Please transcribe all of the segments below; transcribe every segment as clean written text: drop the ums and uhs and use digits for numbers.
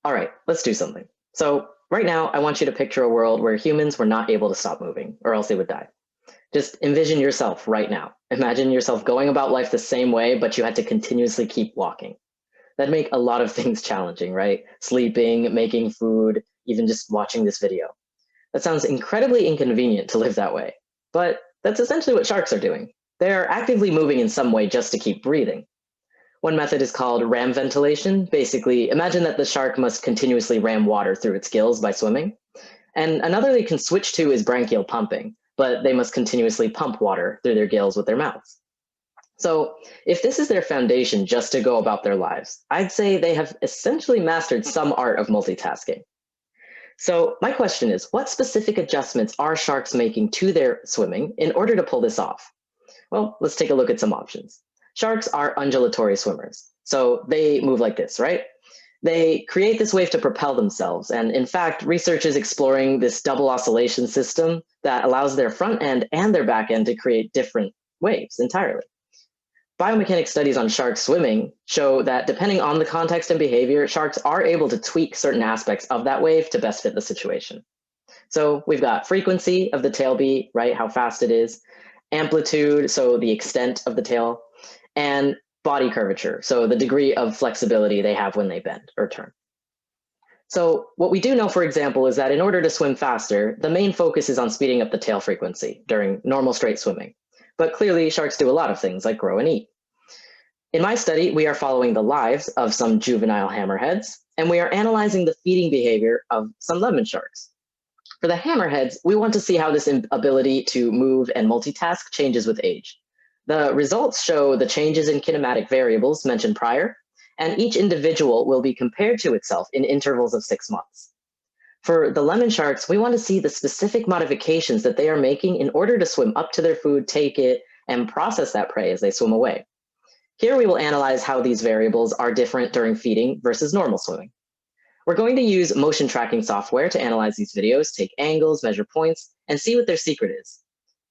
All right, let's do something. So right now, I want you to picture a world where humans were not able to stop moving, or else they would die. Just envision yourself right now. Imagine yourself going about life the same way, but you had to continuously keep walking. That'd make a lot of things challenging, right? Sleeping, making food, even just watching this video. That sounds incredibly inconvenient to live that way. But that's essentially what sharks are doing. They're actively moving in some way just to keep breathing. One method is called ram ventilation. Basically, imagine that the shark must continuously ram water through its gills by swimming. And another they can switch to is branchial pumping, but they must continuously pump water through their gills with their mouths. So, if this is their foundation just to go about their lives, I'd say they have essentially mastered some art of multitasking. So, my question is, what specific adjustments are sharks making to their swimming in order to pull this off? Well, let's take a look at some options. Sharks are undulatory swimmers, so they move like this, right? They create this wave to propel themselves, and in fact, research is exploring this double oscillation system that allows their front end and their back end to create different waves entirely. Biomechanics studies on sharks swimming show that depending on the context and behavior, sharks are able to tweak certain aspects of that wave to best fit the situation. So we've got frequency of the tail beat, right? How fast it is, amplitude, so the extent of the tail, and body curvature, so the degree of flexibility they have when they bend or turn. So what we do know, for example, is that in order to swim faster, the main focus is on speeding up the tail frequency during normal straight swimming. But clearly, sharks do a lot of things like grow and eat. In my study, we are following the lives of some juvenile hammerheads, and we are analyzing the feeding behavior of some lemon sharks. For the hammerheads, we want to see how this ability to move and multitask changes with age. The results show the changes in kinematic variables mentioned prior, and each individual will be compared to itself in intervals of 6 months. For the lemon sharks, we want to see the specific modifications that they are making in order to swim up to their food, take it, and process that prey as they swim away. Here we will analyze how these variables are different during feeding versus normal swimming. We're going to use motion tracking software to analyze these videos, take angles, measure points, and see what their secret is.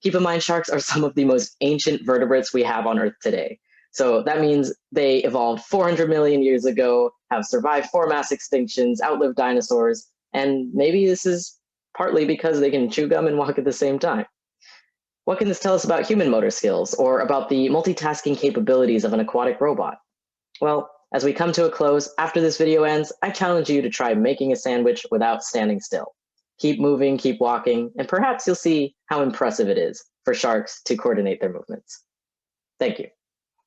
Keep in mind, sharks are some of the most ancient vertebrates we have on Earth today. So that means they evolved 400 million years ago, have survived 4 mass extinctions, outlived dinosaurs, and maybe this is partly because they can chew gum and walk at the same time. What can this tell us about human motor skills or about the multitasking capabilities of an aquatic robot? Well, as we come to a close, after this video ends, I challenge you to try making a sandwich without standing still. Keep moving, keep walking, and perhaps you'll see how impressive it is for sharks to coordinate their movements. Thank you.